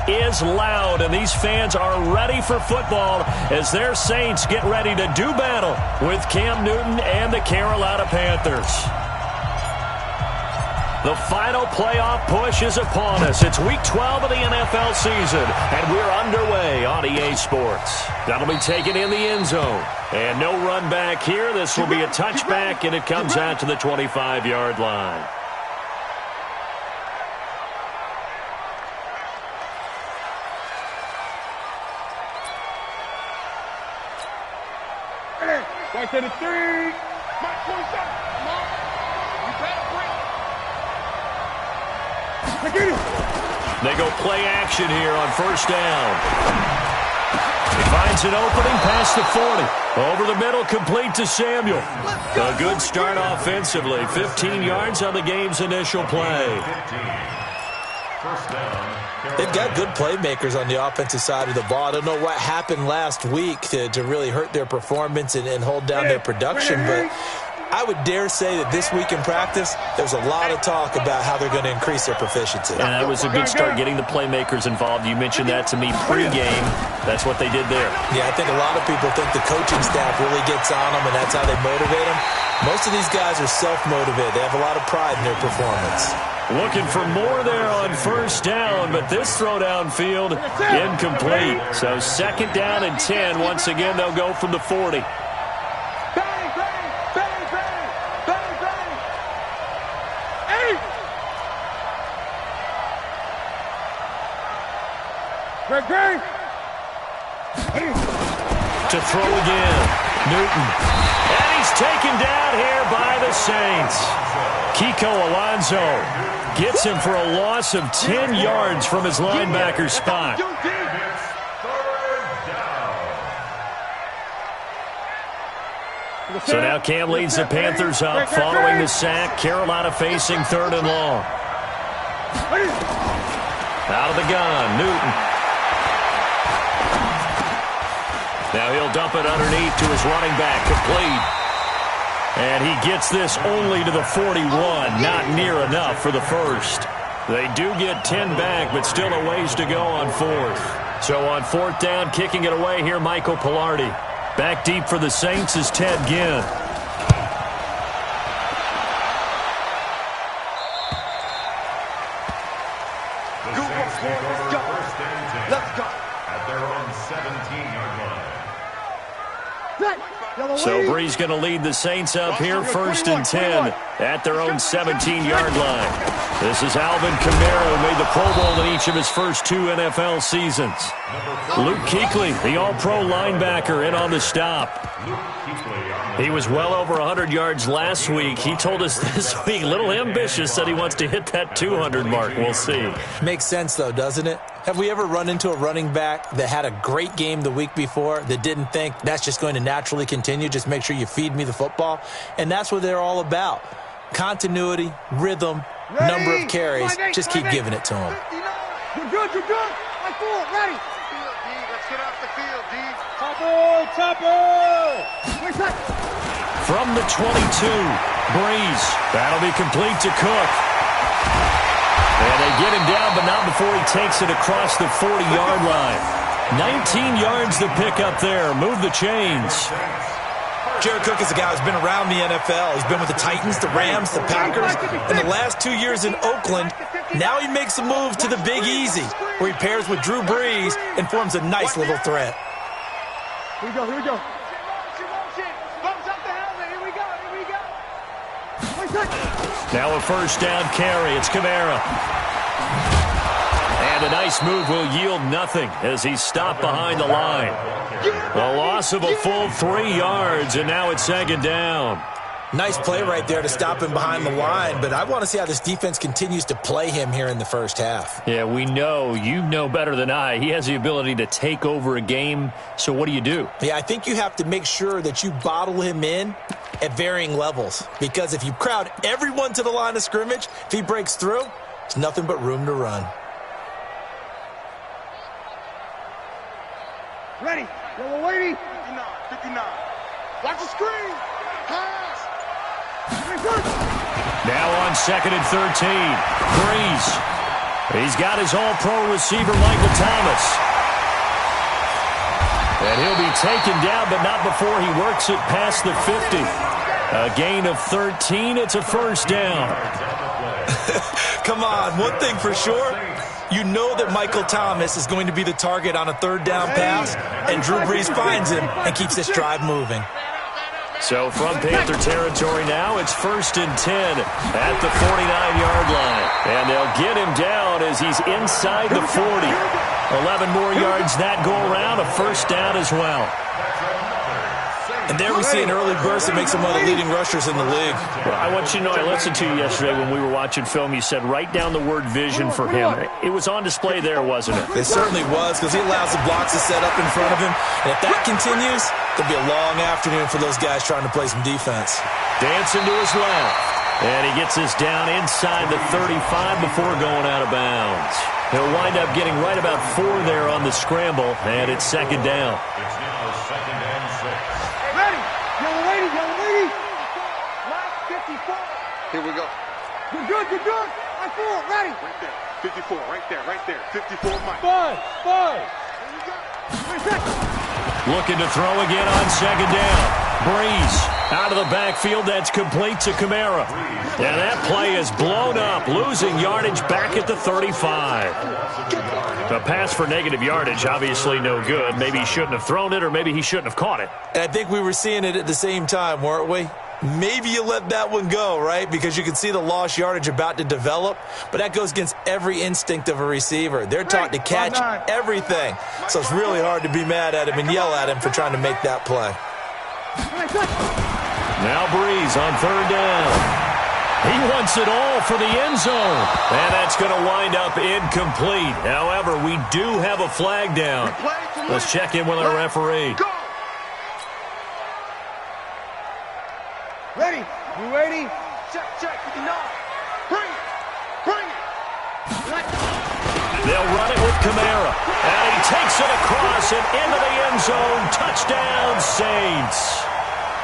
is loud, and these fans are ready for football as their Saints get ready to do battle with Cam Newton and the Carolina Panthers. The final playoff push is upon us. It's Week 12 of the NFL season, and we're underway on EA Sports. That'll be taken in the end zone. And no run back here. This will be a touchback, and it comes out to the 25-yard line. Back to the 3. Mike 27. Come on. You better bring. They go play action here on first down. He finds an opening past the 40. Over the middle, complete to Samuel. A good start offensively. 15 yards on the game's initial play. First down. They've got good playmakers on the offensive side of the ball. I don't know what happened last week to really hurt their performance and hold down their production, but I would dare say that this week in practice, there's a lot of talk about how they're going to increase their proficiency. And that was a good start, getting the playmakers involved. You mentioned that to me pregame. That's what they did there. Yeah, I think a lot of people think the coaching staff really gets on them, and that's how they motivate them. Most of these guys are self-motivated. They have a lot of pride in their performance. Looking for more there on first down, but this throw downfield incomplete. So second down and 10. Once again, they'll go from the 40. Bang, bang, bang, bang, bang, bang. 8. Greg. To throw again, Newton. And he's taken down here by the Saints. Kiko Alonso gets him for a loss of 10 yards from his linebacker spot. So now Cam leads the Panthers up following the sack. Carolina facing 3rd and long. Out of the gun, Newton. Now he'll dump it underneath to his running back, complete. And he gets this only to the 41, not near enough for the first. They do get 10 back, but still a ways to go on 4th. So on 4th down, kicking it away here, Michael Pilardi. Back deep for the Saints is Ted Ginn. Let's go. At their own 17-yard line. So Bree's going to lead the Saints up here, 1st and 10 at their own 17-yard line. This is Alvin Kamara, who made the Pro Bowl in each of his first 2 NFL seasons. Luke Kuechly, the all-pro linebacker, in on the stop. He was well over 100 yards last week. He told us this week, a little ambitious, said he wants to hit that 200 mark. We'll see. Makes sense, though, doesn't it? Have we ever run into a running back that had a great game the week before that didn't think that's just going to naturally continue? Just make sure you feed me the football. And that's what they're all about. Continuity, rhythm, number of carries. Just keep giving it to them. You're good. Like 4, ready. Let's get off the field, D. Topper. From the 22, Breeze. That'll be complete to Cook. And they get him down, but not before he takes it across the 40-yard line. 19 yards to pick up there. Move the chains. Jared Cook is a guy who's been around the NFL. He's been with the Titans, the Rams, the Packers. In the last 2 years in Oakland, now he makes a move to the Big Easy, where he pairs with Drew Brees and forms a nice little threat. Here we go. Thumbs up the helmet. Here we go. Now a first down carry. It's Kamara. And a nice move will yield nothing as he's stopped behind the line. A loss of a full 3 yards, and now it's 2nd down. Nice play right there to stop him behind the line, but I want to see how this defense continues to play him here in the first half. Yeah, we know. You know better than I. He has the ability to take over a game, so what do you do? Yeah, I think you have to make sure that you bottle him in at varying levels, because if you crowd everyone to the line of scrimmage, if he breaks through, it's nothing but room to run. Ready. Yellow lady. 59. Watch the screen. Pass. Now on 2nd and 13. Breeze. He's got his all-pro receiver, Michael Thomas. And he'll be taken down, but not before he works it past the 50. A gain of 13. It's a first down. Come on, one thing for sure. You know that Michael Thomas is going to be the target on a third down pass, and Drew Brees finds him and keeps this drive moving. So from Panther territory now, it's 1st and 10 at the 49-yard line. And they'll get him down as he's inside the 40. 11 more yards that go around, a first down as well. And there we see an early burst that makes him one of the leading rushers in the league. Well, I want you to know, I listened to you yesterday when we were watching film. You said write down the word vision for him. It was on display there, wasn't it? It certainly was, because he allows the blocks to set up in front of him. And if that continues, there'll be a long afternoon for those guys trying to play some defense. Dancing to his left. And he gets this down inside the 35 before going out of bounds. He'll wind up getting right about 4 there on the scramble, and it's second down. It's now 2nd and 6. Ready. Yellow lady, yellow lady. Line 54. Here we go. Good, good, good, good. I feel it. Ready. Right there. 54, right there, right there. 54, Mike. Five. Here we go. 3 seconds. Looking to throw again on second down. Breeze out of the backfield. That's complete to Kamara. And that play is blown up, losing yardage back at the 35. A pass for negative yardage, obviously no good. Maybe he shouldn't have thrown it, or maybe he shouldn't have caught it. And I think we were seeing it at the same time, weren't we? Maybe you let that one go, right? Because you can see the lost yardage about to develop. But that goes against every instinct of a receiver. They're taught to catch everything. So it's really hard to be mad at him and yell at him for trying to make that play. Now Breeze on third down. He wants it all for the end zone. And that's going to wind up incomplete. However, we do have a flag down. Let's check in with our referee. Ready. You ready? Check, check. No. Bring it. Bring it. They'll run it with Kamara. And he takes it across and into the end zone. Touchdown, Saints.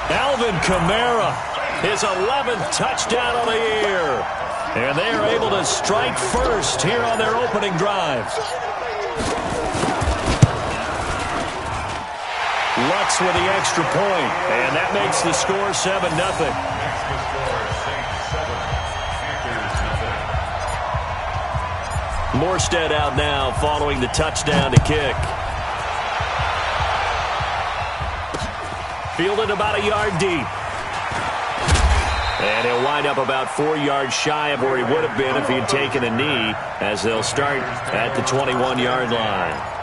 Alvin Kamara, his 11th touchdown of the year. And they are able to strike first here on their opening drive. Lutz with the extra point, and that makes the score 7-0. Morstead out now following the touchdown to kick. Fielded about a yard deep. And he'll wind up about 4 yards shy of where he would have been if he had taken a knee, as they'll start at the 21-yard line.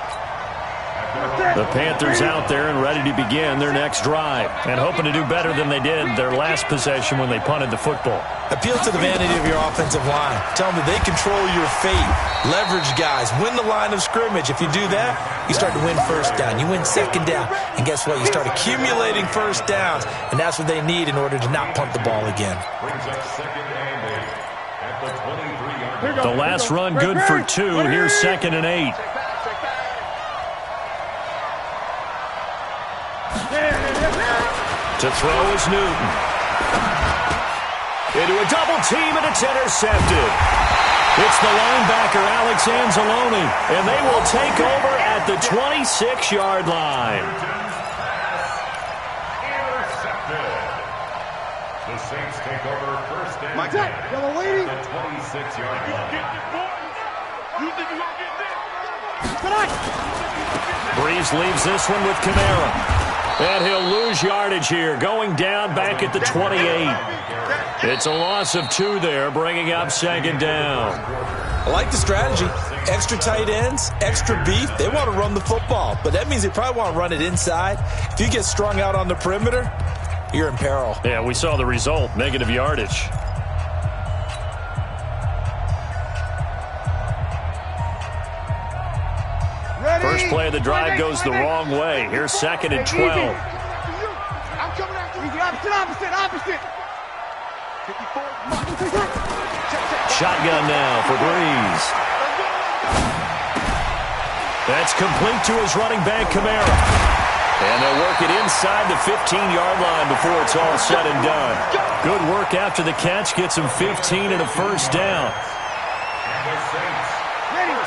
The Panthers out there and ready to begin their next drive, and hoping to do better than they did their last possession when they punted the football. Appeal to the vanity of your offensive line. Tell them that they control your fate. Leverage guys. Win the line of scrimmage. If you do that, you start to win first down. You win second down. And guess what? You start accumulating first downs, and that's what they need in order to not punt the ball again. The last run good for 2. Here's 2nd and 8. To throw is Newton. Into a double team, and it's intercepted. It's the linebacker, Alex Anzalone, and they will take over at the 26-yard line. Intercepted. The Saints take over first and 10 at the 26-yard line. Breeze leaves this one with Kamara. And he'll lose yardage here, going down back at the 28. It's a loss of 2 there, bringing up second down. I like the strategy. Extra tight ends, extra beef. They want to run the football, but that means they probably want to run it inside. If you get strung out on the perimeter, you're in peril. Yeah, we saw the result, negative yardage. First play of the drive goes the wrong way. Here's 2nd and 12. I'm coming after you. Opposite. Shotgun now for Breeze. That's complete to his running back, Kamara. And they'll work it inside the 15-yard line before it's all said and done. Good work after the catch. Gets him 15 and a first down. And the Saints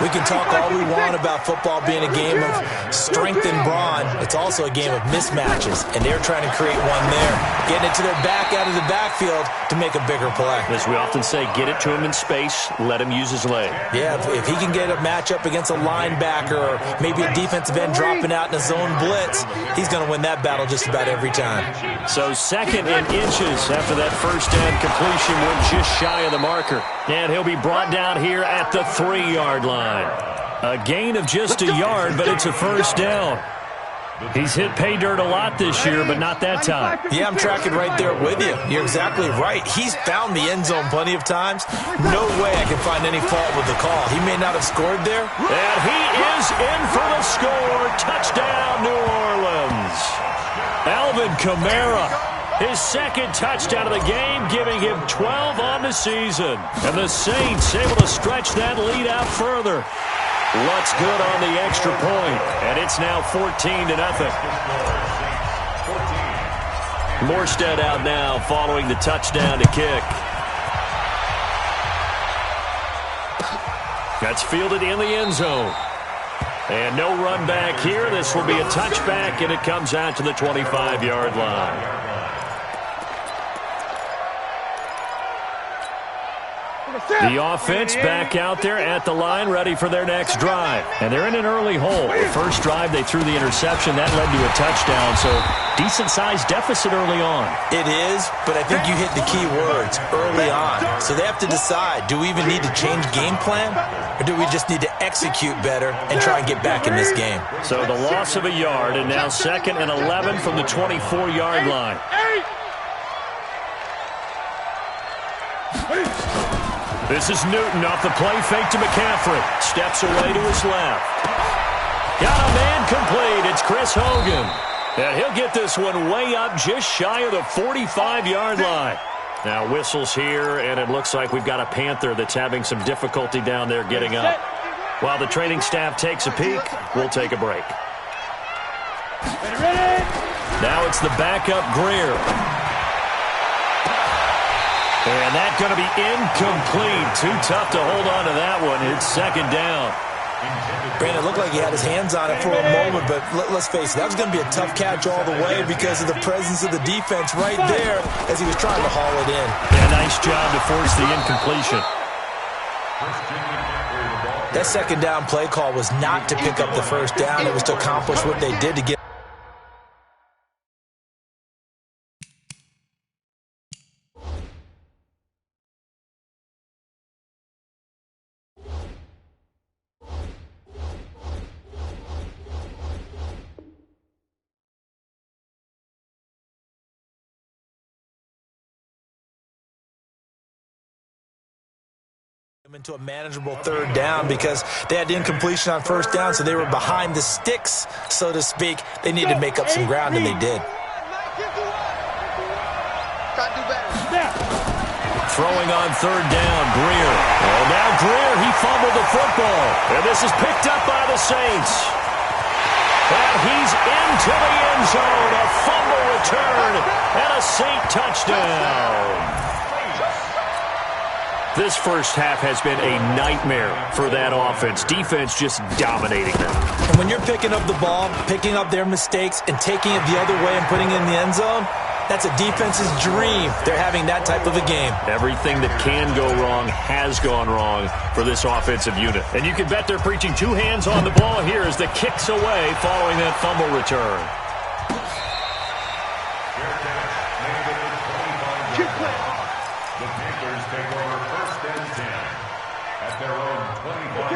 We can talk all we want about football being a game of strength and brawn. It's also a game of mismatches, and they're trying to create one there, getting it to their back out of the backfield to make a bigger play. As we often say, get it to him in space, let him use his leg. Yeah, if he can get a matchup against a linebacker or maybe a defensive end dropping out in a zone blitz, he's going to win that battle just about every time. So 2nd and inches after that first down completion, went just shy of the marker. And he'll be brought down here at the 3-yard line. A gain of just a yard, but it's a first down. He's hit pay dirt a lot this year, but not that time. Yeah, I'm tracking right there with you. You're exactly right. He's found the end zone plenty of times. No way I can find any fault with the call. He may not have scored there. And he is in for the score. Touchdown, New Orleans. Alvin Kamara, his 2nd touchdown of the game, giving him 12 on the season. And the Saints able to stretch that lead out further. What's good on the extra point, and it's now 14-0. Morstead out now following the touchdown to kick. That's fielded in the end zone. And no run back here. This will be a touchback, and it comes out to the 25-yard line. The offense back out there at the line, ready for their next drive. And they're in an early hole. The first drive, they threw the interception. That led to a touchdown, so decent-sized deficit early on. It is, but I think you hit the key words, early on. So they have to decide, do we even need to change game plan, or do we just need to execute better and try and get back in this game? So the loss of a yard, and now 2nd and 11 from the 24-yard line. This is Newton off the play fake to McCaffrey. Steps away to his left. Got a man complete. It's Chris Hogan. And he'll get this one way up just shy of the 45-yard line. Now whistles here, and it looks like we've got a Panther that's having some difficulty down there getting up. While the training staff takes a peek, we'll take a break. Now it's the backup Greer. And that's going to be incomplete. Too tough to hold on to that one. It's 2nd down. Brandon, it looked like he had his hands on it for a moment, but let's face it, that was going to be a tough catch all the way because of the presence of the defense right there as he was trying to haul it in. Yeah, nice job to force the incompletion. That 2nd down play call was not to pick up the first down. It was to accomplish what they did to get. Into a manageable 3rd down because they had the incompletion on 1st down, so they were behind the sticks, so to speak. They needed to make up some ground, and they did. Throwing on 3rd down, Greer. And now Greer, he fumbled the football. And this is picked up by the Saints. And he's into the end zone. A fumble return and a Saint touchdown. This first half has been a nightmare for that offense. Defense just dominating them. And when you're picking up the ball, picking up their mistakes, and taking it the other way and putting it in the end zone, that's a defense's dream. They're having that type of a game. Everything that can go wrong has gone wrong for this offensive unit. And you can bet they're preaching 2 hands on the ball here as the kick's away following that fumble return.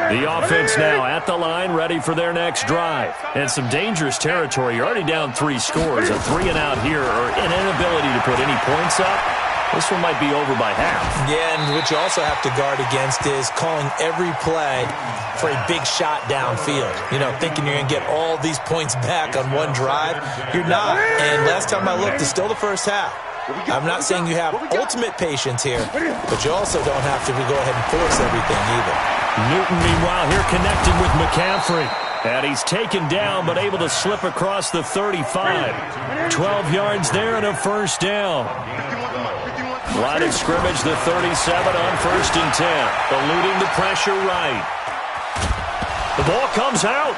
The offense now at the line, ready for their next drive. And some dangerous territory. You're already down 3 scores. A 3-and-out here, or an inability to put any points up. This one might be over by half. Yeah, and what you also have to guard against is calling every play for a big shot downfield. You know, thinking you're going to get all these points back on one drive. You're not. And last time I looked, it's still the first half. I'm not saying you have ultimate patience here, but you also don't have to go ahead and force everything either. Newton, meanwhile, here connecting with McCaffrey. And he's taken down, but able to slip across the 35. 12 yards there and a first down. Line of scrimmage, the 37 on 1st and 10. Eluding the pressure right. The ball comes out.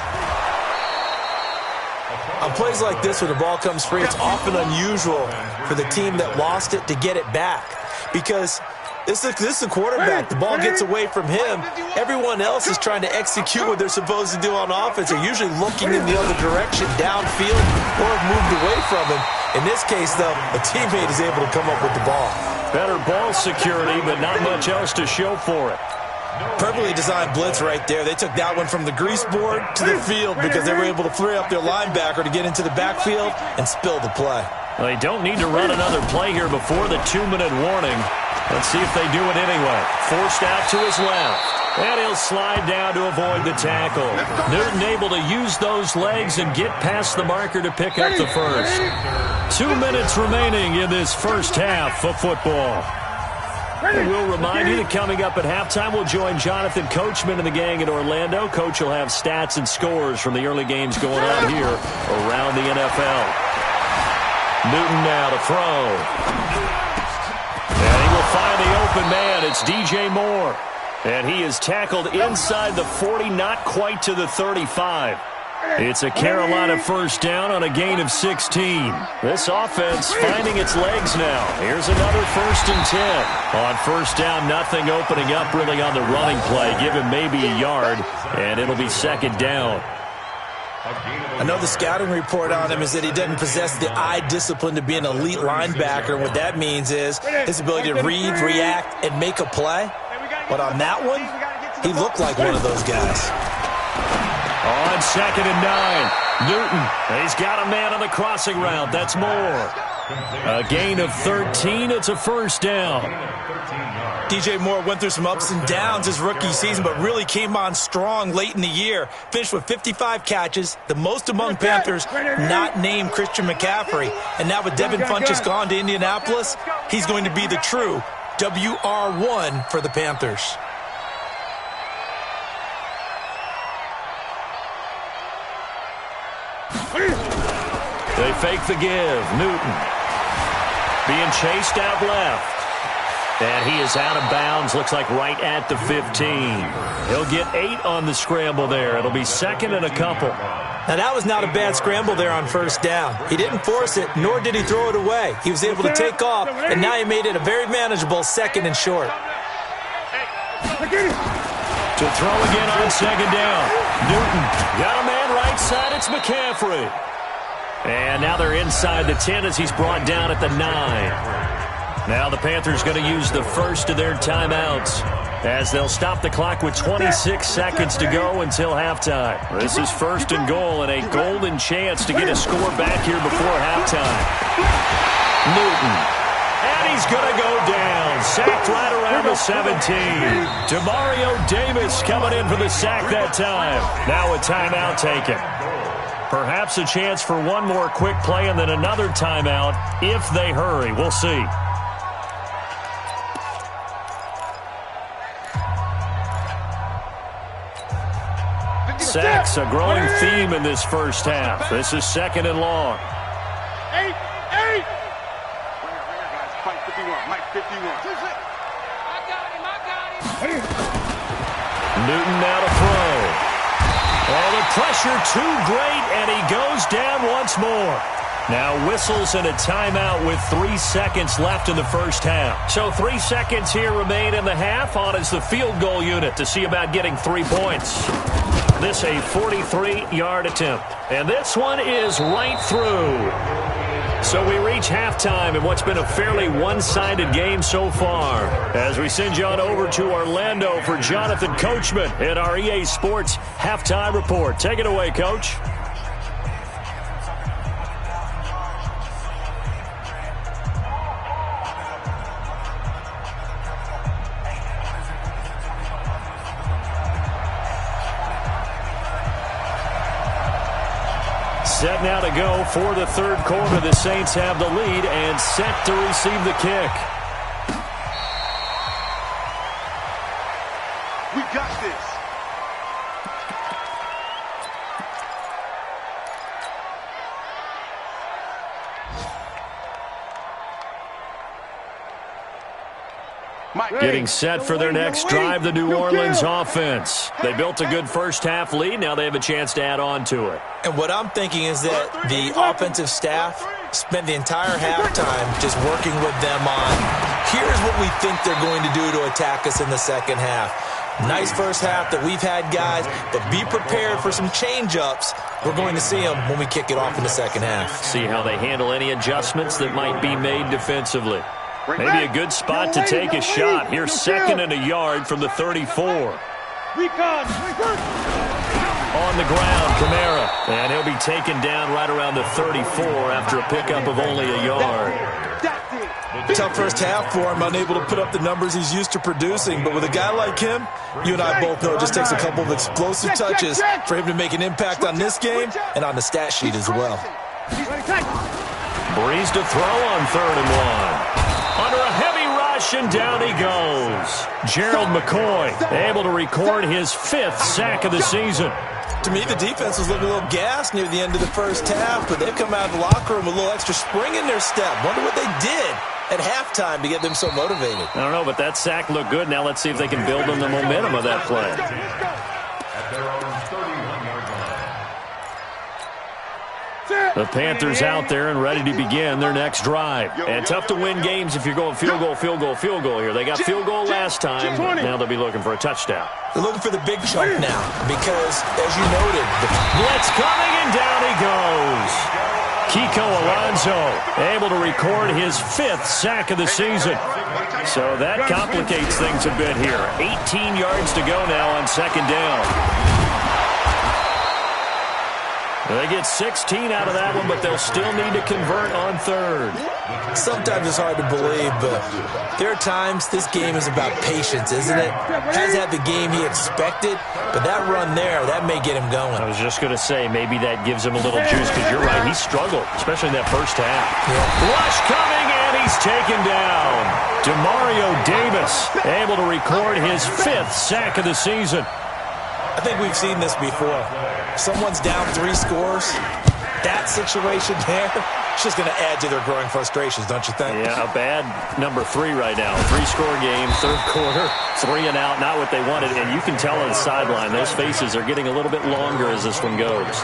On plays like this where the ball comes free, it's often unusual for the team that lost it to get it back because this is a quarterback. The ball gets away from him. Everyone else is trying to execute what they're supposed to do on offense. They're usually looking in the other direction, downfield, or have moved away from him. In this case, though, a teammate is able to come up with the ball. Better ball security, but not much else to show for it. Perfectly designed blitz right there. They took that one from the grease board to the field because they were able to free up their linebacker to get into the backfield and spill the play. Well, they don't need to run another play here before the 2-minute warning. Let's see if they do it anyway. Forced out to his left. And he'll slide down to avoid the tackle. Newton able to use those legs and get past the marker to pick up the first. 2 minutes remaining in this first half of football. And we'll remind you that coming up at halftime, we'll join Jonathan Coachman and the gang in Orlando. Coach will have stats and scores from the early games going on here around the NFL. Newton now to throw. And he will find the open man. It's DJ Moore. And he is tackled inside the 40, not quite to the 35. It's a Carolina first down on a gain of 16. This offense finding its legs now. Here's another 1st and 10. On first down, nothing opening up really on the running play. Give him maybe a yard, and it'll be 2nd down. I know the scouting report on him is that he doesn't possess the eye discipline to be an elite linebacker. And what that means is his ability to read, react, and make a play. But on that one, he looked like one of those guys. On 2nd and 9, Newton. He's got a man on the crossing route. That's Moore. A gain of 13. It's a first down. DJ Moore went through some ups and downs his rookie season, but really came on strong late in the year. Finished with 55 catches, the most among Panthers, not named Christian McCaffrey. And now with Devin Funchess gone to Indianapolis, he's going to be the true WR1 for the Panthers. They fake the give. Newton being chased out left. And he is out of bounds, looks like right at the 15. He'll get 8 on the scramble there. It'll be 2nd and a couple. Now, that was not a bad scramble there on first down. He didn't force it, nor did he throw it away. He was able to take off, and now he made it a very manageable 2nd and short. To throw again on 2nd down. Newton got a man right side. It's McCaffrey. And now they're inside the 10 as he's brought down at the 9. Now the Panthers going to use the first of their timeouts as they'll stop the clock with 26 seconds to go until halftime. This is 1st and goal and a golden chance to get a score back here before halftime. Newton. And he's going to go down. Sacked right around the 17. Demario Davis coming in for the sack that time. Now a timeout taken. Perhaps a chance for one more quick play and then another timeout if they hurry. We'll see. Sacks, a growing theme in this first half. This is 2nd and long. 8. Mike 51. Mike 51. I got him. Newton now to throw. Oh, the pressure too great, and he goes down once more. Now whistles and a timeout with 3 seconds left in the first half. So 3 seconds here remain in the half. On is the field goal unit to see about getting 3 points. This a 43-yard attempt. And this one is right through. So we reach halftime in what's been a fairly one-sided game so far. As we send you on over to Orlando for Jonathan Coachman in our EA Sports Halftime Report. Take it away, Coach. Set now to go for the 3rd quarter. The Saints have the lead and set to receive the kick. We got this. Getting set for their next drive, the New Orleans offense. They built a good first-half lead. Now they have a chance to add on to it. And what I'm thinking is that the offensive staff spent the entire halftime just working with them on, here's what we think they're going to do to attack us in the second half. Nice first half that we've had, guys, but be prepared for some change-ups. We're going to see them when we kick it off in the second half. See how they handle any adjustments that might be made defensively. Maybe a good spot to take a shot. Here's 2nd and a yard from the 34. On the ground, Kamara. And he'll be taken down right around the 34 after a pickup of only a yard. Tough first half for him, unable to put up the numbers he's used to producing. But with a guy like him, you and I both know it just takes a couple of explosive touches for him to make an impact on this game and on the stat sheet as well. Breeze to throw on 3rd and 1. Under a heavy rush, and down he goes. Gerald McCoy able to record his 5th sack of the season. To me, the defense was looking a little gassed near the end of the first half, but they've come out of the locker room with a little extra spring in their step. Wonder what they did at halftime to get them so motivated. I don't know, but that sack looked good. Now let's see if they can build on the momentum of that play. At their own 31-yard line. The Panthers out there and ready to begin their next drive. And tough to win games if you're going field goal, field goal, field goal here. They got field goal last time. Now they'll be looking for a touchdown. They're looking for the big chunk now because, as you noted, the blitz coming, and down he goes. Kiko Alonso able to record his 5th sack of the season. So that complicates things a bit here. 18 yards to go now on 2nd down. They get 16 out of that one, but they'll still need to convert on 3rd. Sometimes it's hard to believe, but there are times this game is about patience, isn't it? Hasn't had the game he expected, but that run there, that may get him going. I was just going to say, maybe that gives him a little juice, because you're right, he struggled, especially in that first half. Yeah. Rush coming, and he's taken down. Demario Davis able to record his 5th sack of the season. I think we've seen this before. Someone's down 3 scores. That situation there, it's just going to add to their growing frustrations, don't you think? Yeah, a bad number 3 right now. 3-score game, 3rd quarter, 3 and out, not what they wanted. And you can tell on the sideline, those faces are getting a little bit longer as this one goes.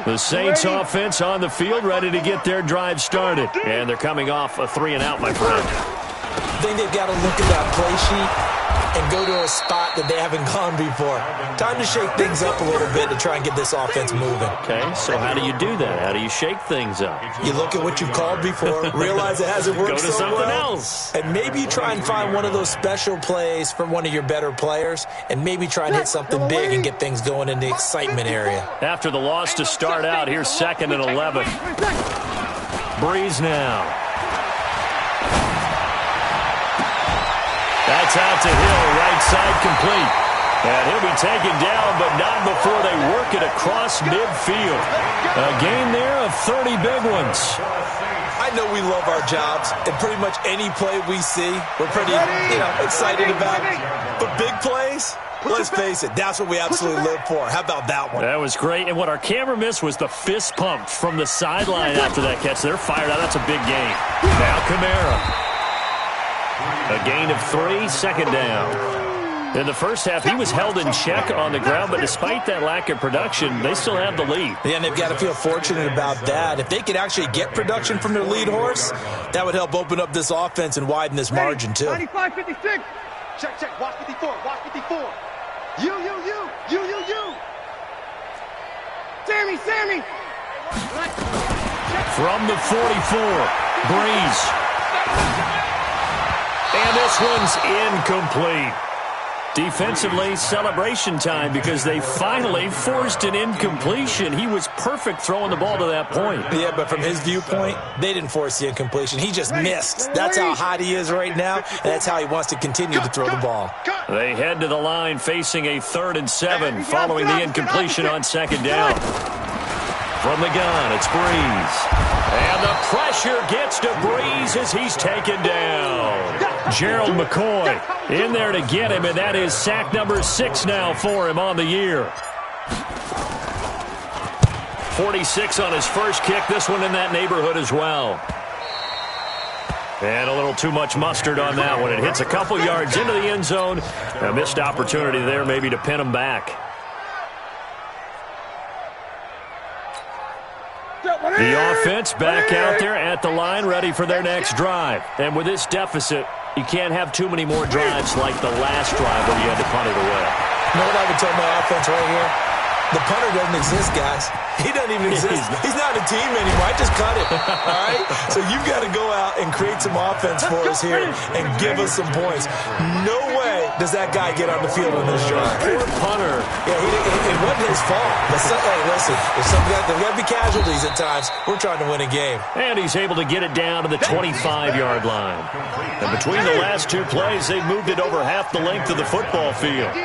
The Saints offense on the field, ready to get their drive started. And they're coming off a 3 and out, my friend. I think they've got to look at that play sheet and go to a spot that they haven't gone before. Time to shake things up a little bit to try and get this offense moving. Okay, so how do you do that? How do you shake things up? You look at what you've called before, realize it hasn't worked so well. Go to something else. And maybe you try and find one of those special plays from one of your better players, and maybe try and hit something big and get things going in the excitement area. After the loss to start out, here's 2nd and 11. Breeze now. That's out to Hill, right side complete. And he'll be taken down, but not before they work it across midfield. A gain there of 30 big ones. I know we love our jobs, and pretty much any play we see, we're pretty, excited about. But big plays, let's face it, that's what we absolutely live for. How about that one? That was great. And what our camera missed was the fist pump from the sideline after that catch. They're fired out. That's a big gain. Now Kamara. A gain of 3, 2nd down. In the first half, he was held in check on the ground, but despite that lack of production, they still have the lead. Yeah, and they've got to feel fortunate about that. If they could actually get production from their lead horse, that would help open up this offense and widen this margin, too. 95-56. Check. Watch 54. You. Sammy. From the 44, Breeze. And this one's incomplete. Defensively, celebration time because they finally forced an incompletion. He was perfect throwing the ball to that point. Yeah, but from his viewpoint, they didn't force the incompletion. He just missed. That's how hot he is right now, and that's how he wants to continue to throw the ball. They head to the line facing a 3rd and 7 following the incompletion on 2nd down. From the gun, it's Breeze. And the pressure gets to Breeze as he's taken down. Gerald McCoy in there to get him, and that is sack number 6 now for him on the year. 46 on his first kick. This one in that neighborhood as well. And a little too much mustard on that one. It hits a couple yards into the end zone. A missed opportunity there maybe to pin him back. The offense back out there at the line, ready for their next drive. And with this deficit, you can't have too many more drives like the last drive where you had to punt it away. You know what I would tell my offense right here? The punter doesn't exist, guys. He doesn't even exist. He's not a team anymore. I just cut him, all right? So you've got to go out and create some offense for us here and give us some points. No way does that guy get on the field in this drive. Poor punter. Yeah, it wasn't his fault. But hey, listen, there's got to be casualties at times. We're trying to win a game. And he's able to get it down to the 25-yard line. And between the last two plays, they've moved it over half the length of the football field.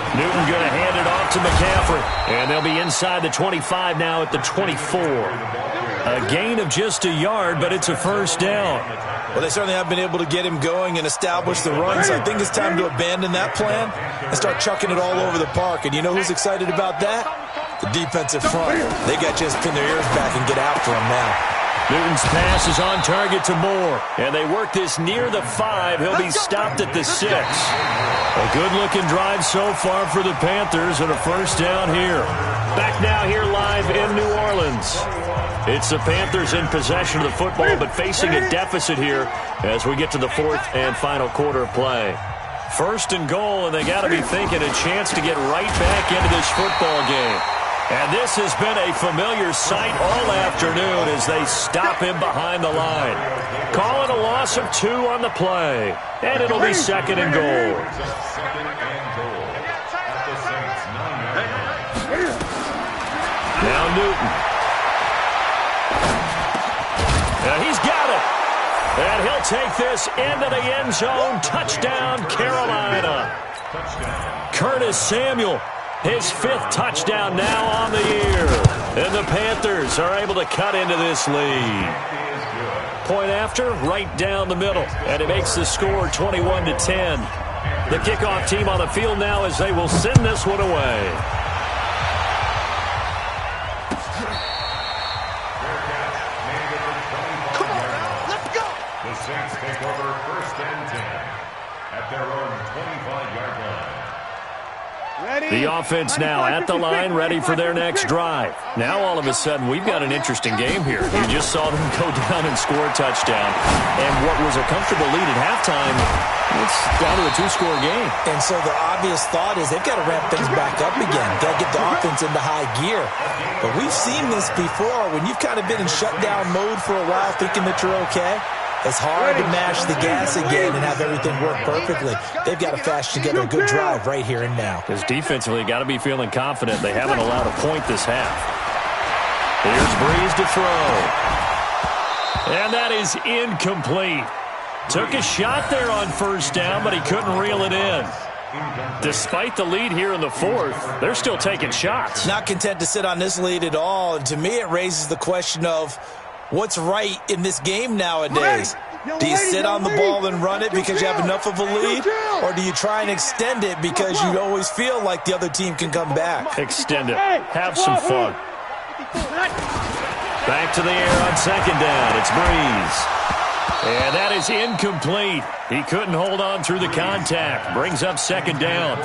Newton going to hand it off to McCaffrey. And they'll be inside the 25 now at the 24. A gain of just a yard, but it's a first down. Well, they certainly have been able to get him going and establish the run, so I think it's time to abandon that plan and start chucking it all over the park. And you know who's excited about that? The defensive front. They got to just pin their ears back and get after him now. Newton's pass is on target to Moore. And they work this near the 5. He'll be stopped at the 6. A good-looking drive so far for the Panthers and a first down here. Back now here live in New Orleans. It's the Panthers in possession of the football, but facing a deficit here as we get to the fourth and final quarter of play. First and goal, and they got to be thinking a chance to get right back into this football game. And this has been a familiar sight all afternoon as they stop him behind the line. Calling a loss of 2 on the play. And it'll be second and goal. Now Newton. And he's got it. And he'll take this into the end zone. Touchdown, Carolina. Curtis Samuel. His 5th touchdown now on the year. And the Panthers are able to cut into this lead. Point after, right down the middle. And it makes the score 21-10. The kickoff team on the field now as they will send this one away. Come on now, let's go. The Saints take over first and 10 at their own 25-yard line. The offense now at the line, ready for their next drive. Now, all of a sudden, we've got an interesting game here. You just saw them go down and score a touchdown. And what was a comfortable lead at halftime, it's down to a 2-score game. And so the obvious thought is they've got to ramp things back up again. Got to get the offense into high gear. But we've seen this before. When you've kind of been in shutdown mode for a while thinking that you're okay, it's hard to mash the gas again and have everything work perfectly. They've got to fashion together a good drive right here and now. Because defensively, got to be feeling confident. They haven't allowed a point this half. Here's Breeze to throw. And that is incomplete. Took a shot there on first down, but he couldn't reel it in. Despite the lead here in the fourth, they're still taking shots. Not content to sit on this lead at all. And to me, it raises the question of what's right in this game nowadays. Do you sit on the ball and run it because you have enough of a lead? Or do you try and extend it because you always feel like the other team can come back? Extend it. Have some fun. Back to the air on second down. It's Breeze. And that is incomplete. He couldn't hold on through the contact. Brings up second down.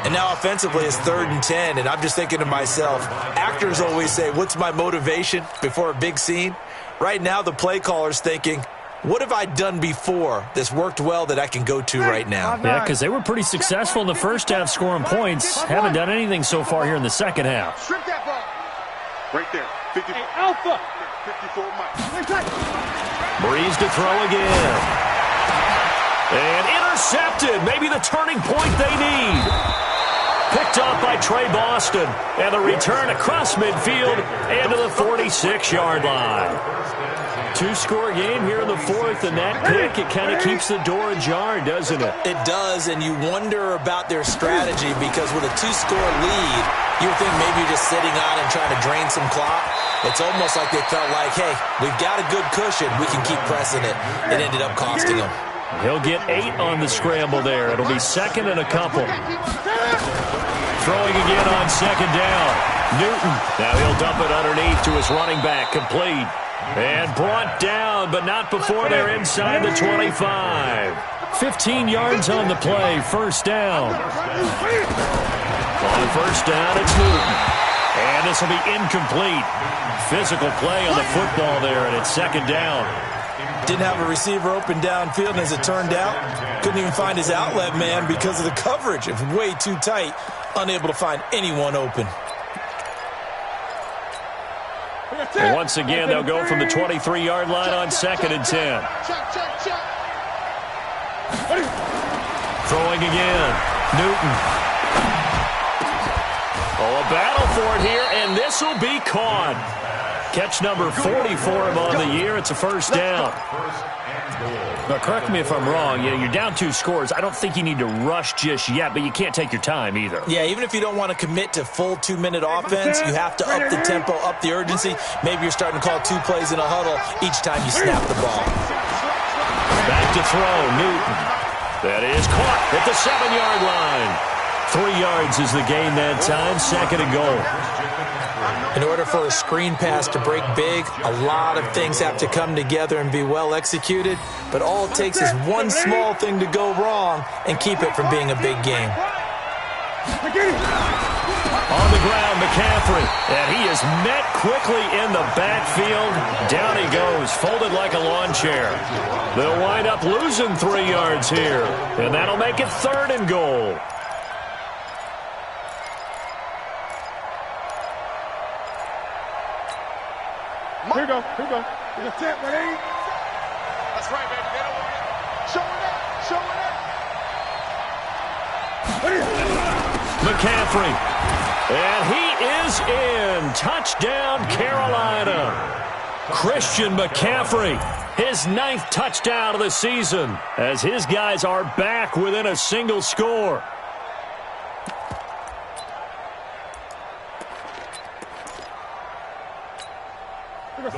And now offensively it's 3rd and 10. And I'm just thinking to myself, actors always say, what's my motivation before a big scene? Right now the play caller's thinking, what have I done before that's worked well that I can go to right now? Yeah, because they were pretty successful in the first half scoring points. Haven't done anything so far here in the second half. Strip that ball. Right there. 50. Hey, Alpha. 54 Mike. Breeze to throw again. And intercepted. Maybe the turning point they need. Picked off by Trey Boston. And the return across midfield and to the 46-yard line. 2-score game here in the fourth, and that pick, it kind of keeps the door ajar, doesn't it? It does, and you wonder about their strategy because with a 2-score lead, you would think maybe you're just sitting on and trying to drain some clock. It's almost like they felt like, hey, we've got a good cushion. We can keep pressing it. It ended up costing them. He'll get 8 on the scramble there. It'll be second and a couple. Throwing again on second down. Newton. Now he'll dump it underneath to his running back. Complete. And brought down, but not before they're inside the 25. 15 yards on the play. First down. On first down, it's Newton. And this will be incomplete. Physical play on the football there, and it's second down. Didn't have a receiver open downfield, and as it turned out, couldn't even find his outlet man because of the coverage. It was way too tight, unable to find anyone open. And once again, they'll go from the 23-yard line on second and 10. Throwing again. Newton. Oh, a battle for it here, and this will be caught. Catch number 40 for him on the year. It's a first down. Now, correct me if I'm wrong. You're down 2 scores. I don't think you need to rush just yet, but you can't take your time either. Yeah, even if you don't want to commit to full 2-minute offense, you have to up the tempo, up the urgency. Maybe you're starting to call 2 plays in a huddle each time you snap the ball. Back to throw, Newton. That is caught at the 7-yard line. 3 yards is the gain that time, second and goal. In order for a screen pass to break big, a lot of things have to come together and be well executed, but all it takes is one small thing to go wrong and keep it from being a big game. On the ground, McCaffrey, and he is met quickly in the backfield. Down he goes, folded like a lawn chair. They'll wind up losing 3 yards here, and that'll make it third and goal. Here we go. Here we go. Here's a tip, ready? That's right, baby. They don't want it. Showing up. Showing up. McCaffrey. And he is in. Touchdown, Carolina. Christian McCaffrey. His 9th touchdown of the season as his guys are back within a single score.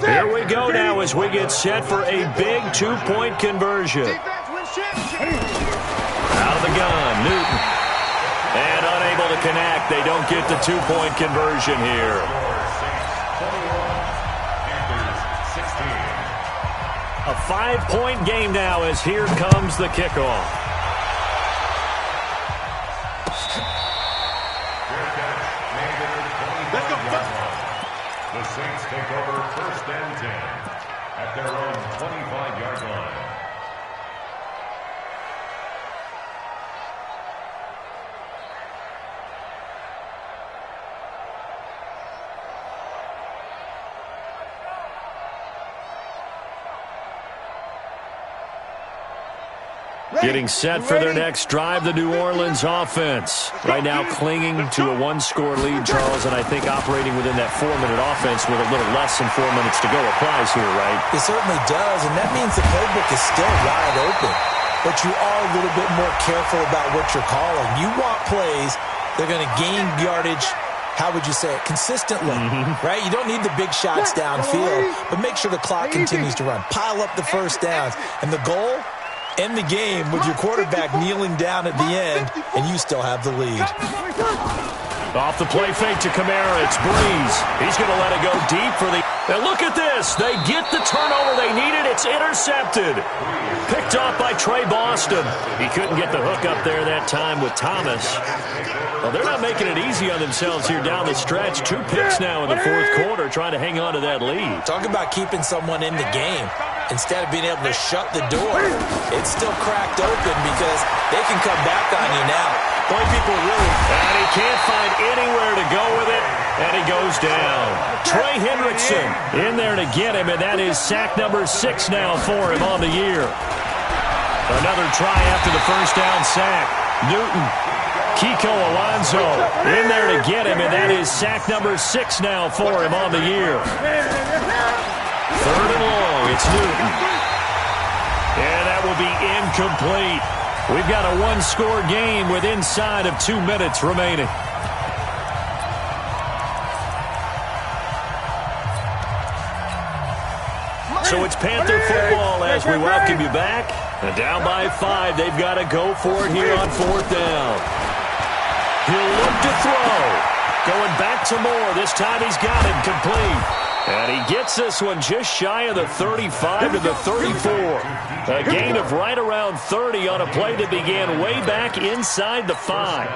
Here we go now as we get set for a big 2-point conversion. Out of the gun, Newton. And unable to connect. They don't get the 2-point conversion here. A 5-point game now as here comes the kickoff. The Saints take over first and 10 at their own 25-yard line. Getting set for their next drive, the New Orleans offense. Right now clinging to a 1-score lead, Charles, and I think operating within that 4-minute offense with a little less than 4 minutes to go applies here, right? It certainly does, and that means the playbook is still wide open. But you are a little bit more careful about what you're calling. You want plays that are going to gain yardage, how would you say it, consistently, right? You don't need the big shots downfield, but make sure the clock continues to run. Pile up the first downs, and the goal, end the game with your quarterback kneeling down at the end, and you still have the lead. Off the play fake to Kamara, it's Breeze. He's going to let it go deep for the... Now look at this. They get the turnover they needed. It's intercepted. Picked off by Trey Boston. He couldn't get the hook up there that time with Thomas. Well, they're not making it easy on themselves here down the stretch. 2 picks now in the 4th quarter trying to hang on to that lead. Talk about keeping someone in the game. Instead of being able to shut the door, it's still cracked open because they can come back on you now. Boy, people really... And he can't find anywhere to go with it, and he goes down. Trey Hendrickson in there to get him, and that is sack number 6 now for him on the year. Another try after the first down sack. Newton, Kiko Alonso in there to get him, and that is sack number 6 now for him on the year. 3rd and long, it's Newton. And that will be incomplete. We've got a 1-score game with inside of 2 minutes remaining. So it's Panther football as we welcome you back. And down by 5, they've got to go for it here on 4th down. He'll look to throw. Going back to Moore. This time he's got him complete. And he gets this one just shy of the 35 to the 34. A gain of right around 30 on a play that began way back inside the 5.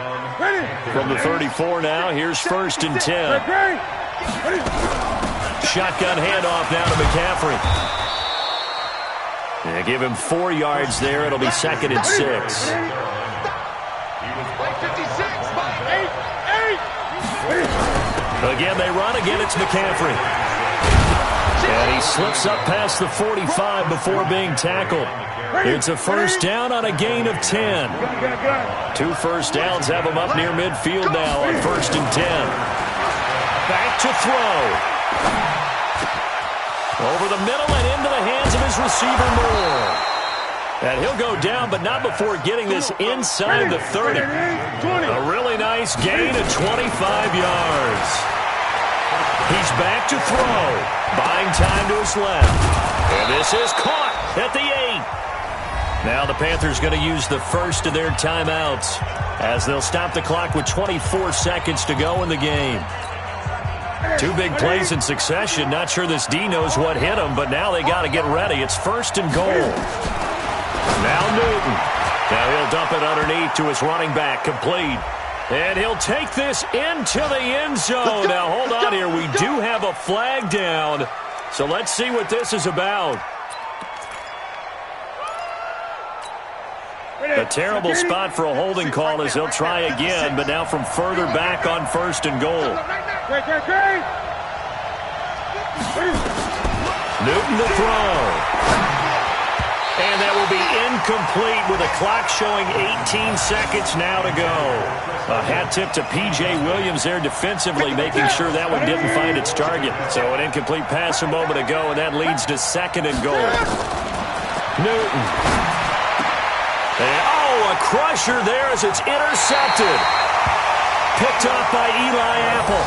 From the 34 now, here's 1st and 10. Shotgun handoff now to McCaffrey. They give him 4 yards there. It'll be 2nd and 6. Again, they run. Again, it's McCaffrey. And he slips up past the 45 before being tackled. It's a 1st down on a gain of 10. 2 first downs have him up near midfield now on 1st and 10. Back to throw. Over the middle and into the hands of his receiver, Moore. And he'll go down, but not before getting this inside the 30. A really nice gain of 25 yards. He's back to throw. Buying time to his left. And this is caught at the 8. Now the Panthers going to use the first of their timeouts as they'll stop the clock with 24 seconds to go in the game. 2 big plays in succession. Not sure this D knows what hit him, but now they got to get ready. It's 1st and goal. Now Newton. Now he'll dump it underneath to his running back. Complete. And he'll take this into the end zone. Now hold on here. We do have a flag down. So let's see what this is about. A terrible spot for a holding call as they'll try again, but now from further back on 1st and goal. Newton to throw. And that will be incomplete with a clock showing 18 seconds now to go. A hat tip to P.J. Williams there defensively, making sure that one didn't find its target. So an incomplete pass a moment ago, and that leads to 2nd and goal. Newton. And, a crusher there as it's intercepted. Picked off by Eli Apple.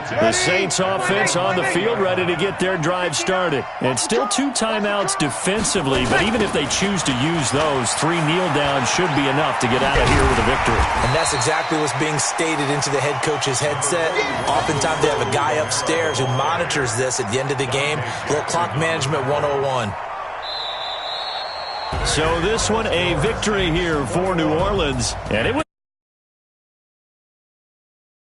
The Saints offense on the field ready to get their drive started. And still 2 timeouts defensively, but even if they choose to use those, 3 kneel downs should be enough to get out of here with a victory. And that's exactly what's being stated into the head coach's headset. Oftentimes they have a guy upstairs who monitors this at the end of the game. A little clock management 101. So this one a victory here for New Orleans. And it was